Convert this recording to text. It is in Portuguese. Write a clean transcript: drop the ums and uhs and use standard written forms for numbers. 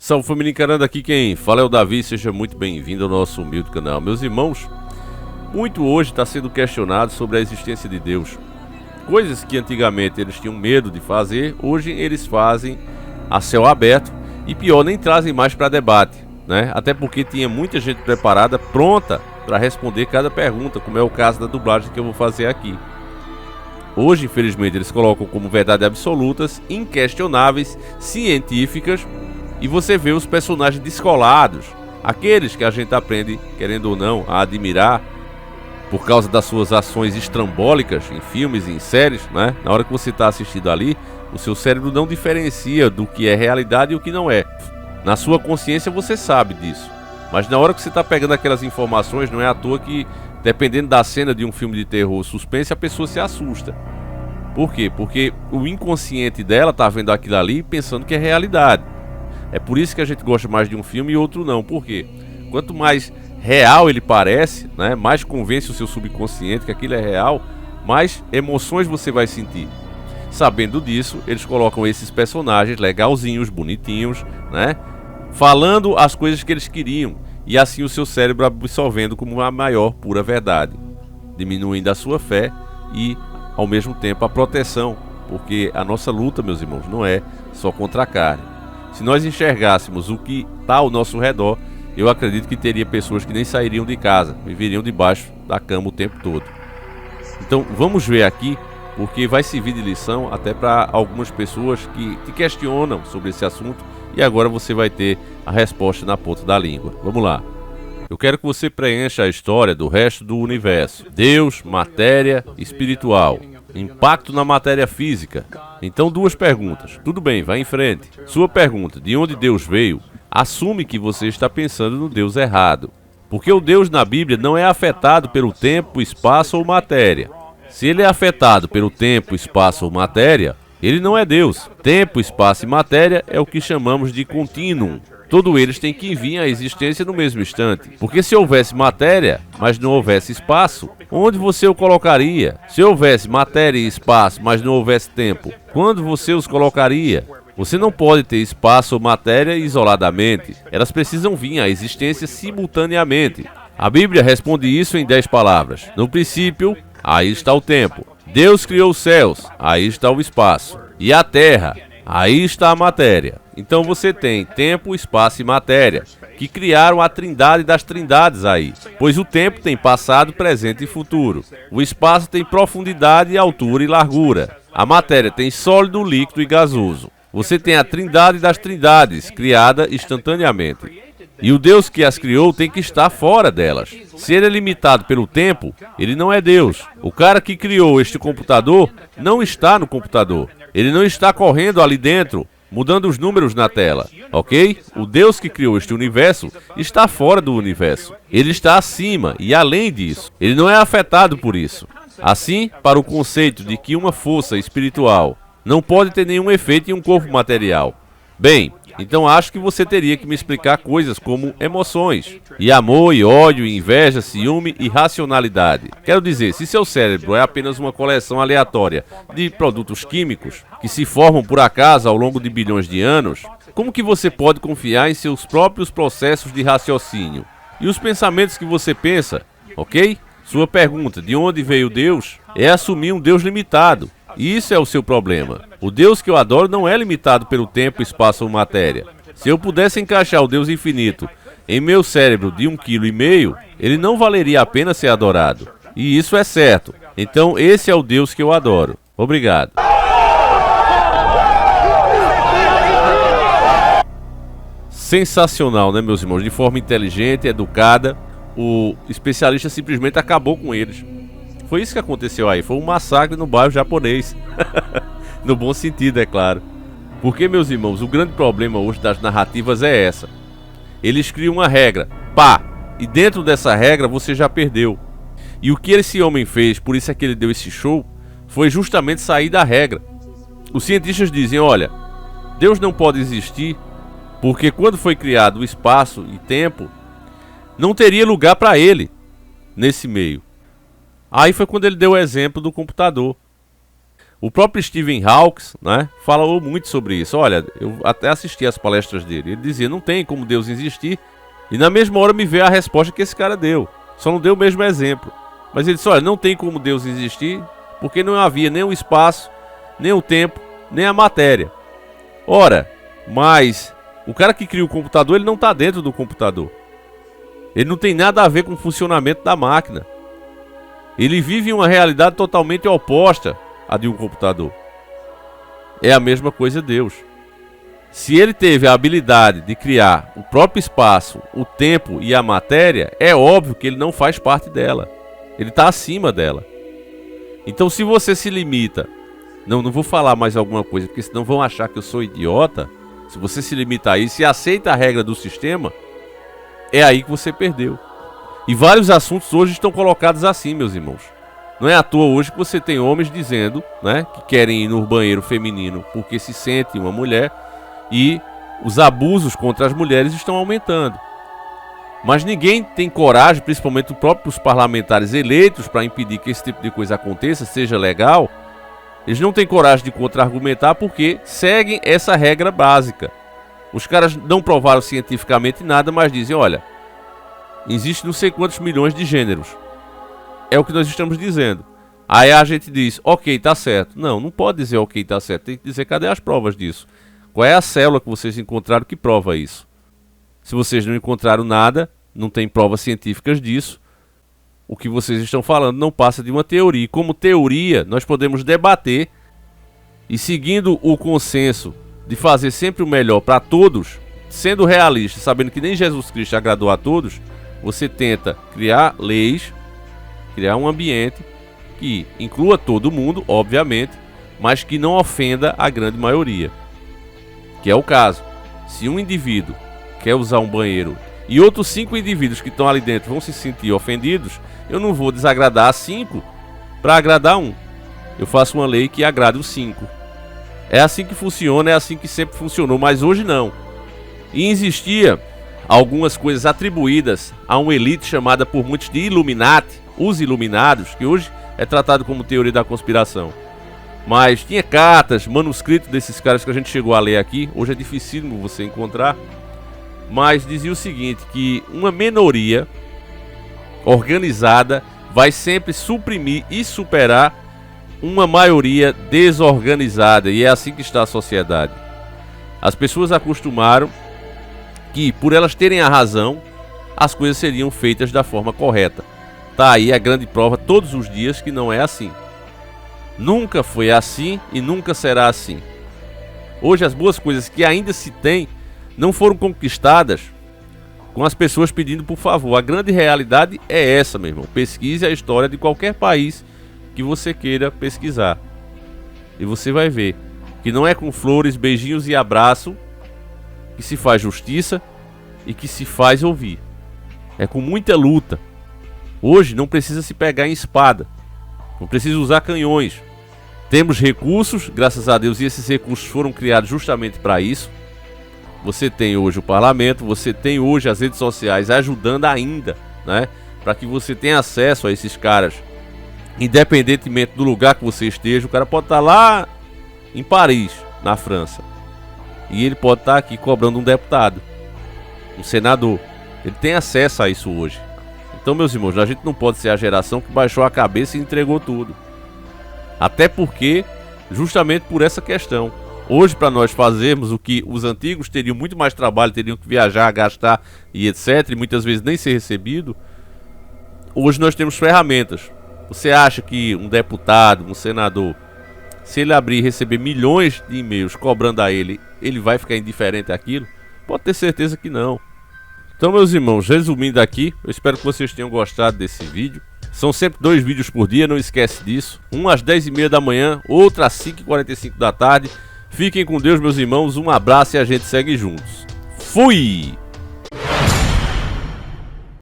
Salve família encarando, aqui quem fala é o Davi, seja muito bem-vindo ao nosso humilde canal. Meus irmãos, muito hoje está sendo questionado sobre a existência de Deus. Coisas que antigamente eles tinham medo de fazer, hoje eles fazem a céu aberto e pior, nem trazem mais para debate, né? Até porque tinha muita gente preparada, pronta para responder cada pergunta, como é o caso da dublagem que eu vou fazer aqui. Hoje, infelizmente, eles colocam como verdade absolutas, inquestionáveis, científicas. E você vê os personagens descolados, aqueles que a gente aprende, querendo ou não, a admirar por causa das suas ações estrambólicas em filmes e em séries, né? Na hora que você está assistindo ali, o seu cérebro não diferencia do que é realidade e o que não é. Na sua consciência você sabe disso, mas na hora que você está pegando aquelas informações, não é à toa que, dependendo da cena de um filme de terror ou suspense, a pessoa se assusta. Por quê? Porque o inconsciente dela está vendo aquilo ali pensando que é realidade. É por isso que a gente gosta mais de um filme e outro não. Por quê? Quanto mais real ele parece, né, mais convence o seu subconsciente que aquilo é real, mais emoções você vai sentir. Sabendo disso, eles colocam esses personagens legalzinhos, bonitinhos, né, falando as coisas que eles queriam. E assim o seu cérebro absorvendo como a maior pura verdade, diminuindo a sua fé e, ao mesmo tempo, a proteção. Porque a nossa luta, meus irmãos, não é só contra a carne. Se nós enxergássemos o que está ao nosso redor, eu acredito que teria pessoas que nem sairiam de casa, viveriam debaixo da cama o tempo todo. Então vamos ver aqui, porque vai servir de lição até para algumas pessoas que te questionam sobre esse assunto, e agora você vai ter a resposta na ponta da língua. Vamos lá. Eu quero que você preencha a história do resto do universo. Deus, matéria, espiritual. Impacto na matéria física. Então, duas perguntas. Tudo bem, vai em frente. Sua pergunta, de onde Deus veio, assume que você está pensando no Deus errado. Porque o Deus na Bíblia não é afetado pelo tempo, espaço ou matéria. Se ele é afetado pelo tempo, espaço ou matéria, ele não é Deus. Tempo, espaço e matéria é o que chamamos de contínuo. Todos eles têm que vir à existência no mesmo instante. Porque se houvesse matéria, mas não houvesse espaço, onde você o colocaria? Se houvesse matéria e espaço, mas não houvesse tempo, quando você os colocaria? Você não pode ter espaço ou matéria isoladamente. Elas precisam vir à existência simultaneamente. A Bíblia responde isso em 10 palavras. No princípio, aí está o tempo. Deus criou os céus, aí está o espaço. E a terra, aí está a matéria. Então você tem tempo, espaço e matéria, que criaram a trindade das trindades aí. Pois o tempo tem passado, presente e futuro. O espaço tem profundidade, altura e largura. A matéria tem sólido, líquido e gasoso. Você tem a trindade das trindades, criada instantaneamente. E o Deus que as criou tem que estar fora delas. Se ele é limitado pelo tempo, ele não é Deus. O cara que criou este computador não está no computador. Ele não está correndo ali dentro, mudando os números na tela, ok? O Deus que criou este universo está fora do universo. Ele está acima e além disso. Ele não é afetado por isso. Assim, para o conceito de que uma força espiritual não pode ter nenhum efeito em um corpo material. Bem, então acho que você teria que me explicar coisas como emoções, e amor, e ódio, e inveja, ciúme e racionalidade. Quero dizer, se seu cérebro é apenas uma coleção aleatória de produtos químicos que se formam por acaso ao longo de bilhões de anos, como que você pode confiar em seus próprios processos de raciocínio e os pensamentos que você pensa, ok? Sua pergunta, de onde veio Deus, é assumir um Deus limitado. E isso é o seu problema. O Deus que eu adoro não é limitado pelo tempo, espaço ou matéria. Se eu pudesse encaixar o Deus infinito em meu cérebro de 1,5 kg, ele não valeria a pena ser adorado. E isso é certo. Então esse é o Deus que eu adoro. Obrigado. Sensacional, né, meus irmãos? De forma inteligente, educada, o especialista simplesmente acabou com eles. Foi isso que aconteceu aí, foi um massacre no bairro japonês. No bom sentido, é claro. Porque, meus irmãos, o grande problema hoje das narrativas é essa. Eles criam uma regra, pá, e dentro dessa regra você já perdeu. E o que esse homem fez, por isso é que ele deu esse show, foi justamente sair da regra. Os cientistas dizem, olha, Deus não pode existir, porque quando foi criado o espaço e tempo, não teria lugar para ele nesse meio. Aí foi quando ele deu o exemplo do computador. O próprio Stephen Hawking, né, falou muito sobre isso. Olha, eu até assisti as palestras dele. Ele dizia, não tem como Deus existir. E na mesma hora me veio a resposta que esse cara deu. Só não deu o mesmo exemplo. Mas ele disse, olha, não tem como Deus existir, porque não havia nem o espaço, nem o tempo, nem a matéria. Ora, mas o cara que cria o computador, ele não está dentro do computador. Ele não tem nada a ver com o funcionamento da máquina. Ele vive em uma realidade totalmente oposta à de um computador. É a mesma coisa Deus. Se ele teve a habilidade de criar o próprio espaço, o tempo e a matéria, é óbvio que ele não faz parte dela. Ele está acima dela. Então se você se limita... Não vou falar mais alguma coisa, porque senão vão achar que eu sou idiota. Se você se limita a isso e aceita a regra do sistema, é aí que você perdeu. E vários assuntos hoje estão colocados assim, meus irmãos. Não é à toa hoje que você tem homens dizendo, né, que querem ir no banheiro feminino porque se sentem uma mulher, e os abusos contra as mulheres estão aumentando. Mas ninguém tem coragem, principalmente os próprios parlamentares eleitos, para impedir que esse tipo de coisa aconteça, seja legal. Eles não têm coragem de contra-argumentar porque seguem essa regra básica. Os caras não provaram cientificamente nada, mas dizem, olha, existe não sei quantos milhões de gêneros. É o que nós estamos dizendo. Aí a gente diz, ok, tá certo. Não pode dizer ok, tá certo. Tem que dizer, cadê as provas disso? Qual é a célula que vocês encontraram que prova isso? Se vocês não encontraram nada, não tem provas científicas disso, o que vocês estão falando não passa de uma teoria. E como teoria, nós podemos debater e, seguindo o consenso de fazer sempre o melhor para todos, sendo realista, sabendo que nem Jesus Cristo agradou a todos, você tenta criar leis, criar um ambiente que inclua todo mundo, obviamente, mas que não ofenda a grande maioria. Que é o caso. Se um indivíduo quer usar um banheiro e outros 5 indivíduos que estão ali dentro vão se sentir ofendidos, eu não vou desagradar a 5 para agradar um. Eu faço uma lei que agrade os 5. É assim que funciona, é assim que sempre funcionou, mas hoje não. E existia algumas coisas atribuídas a uma elite chamada por muitos de Illuminati, os Iluminados, que hoje é tratado como teoria da conspiração. Mas tinha cartas, manuscritos desses caras que a gente chegou a ler aqui. Hoje é dificílimo você encontrar. Mas dizia o seguinte, que uma minoria organizada vai sempre suprimir e superar uma maioria desorganizada. E é assim que está a sociedade. As pessoas acostumaram que, por elas terem a razão, as coisas seriam feitas da forma correta. Tá aí a grande prova todos os dias que não é assim. Nunca foi assim e nunca será assim. Hoje as boas coisas que ainda se tem não foram conquistadas com as pessoas pedindo por favor. A grande realidade é essa, meu irmão. Pesquise a história de qualquer país que você queira pesquisar. E você vai ver que não é com flores, beijinhos e abraço que se faz justiça e que se faz ouvir. É com muita luta. Hoje não precisa se pegar em espada. Não precisa usar canhões. Temos recursos, graças a Deus, e esses recursos foram criados justamente para isso. Você tem hoje o parlamento, você tem hoje as redes sociais ajudando ainda, né? Para que você tenha acesso a esses caras, independentemente do lugar que você esteja. O cara pode estar lá em Paris, na França, e ele pode estar aqui cobrando um deputado, um senador. Ele tem acesso a isso hoje. Então, meus irmãos, a gente não pode ser a geração que baixou a cabeça e entregou tudo. Até porque, justamente por essa questão. Hoje, para nós fazermos o que os antigos teriam muito mais trabalho, teriam que viajar, gastar e etc, e muitas vezes nem ser recebido, hoje nós temos ferramentas. Você acha que um deputado, um senador, se ele abrir e receber milhões de e-mails cobrando a ele, ele vai ficar indiferente àquilo? Pode ter certeza que não. Então, meus irmãos, resumindo aqui, eu espero que vocês tenham gostado desse vídeo. São sempre 2 vídeos por dia, não esquece disso. Um às 10h30 da manhã, outro às 5h45 da tarde. Fiquem com Deus, meus irmãos. Um abraço e a gente segue juntos. Fui!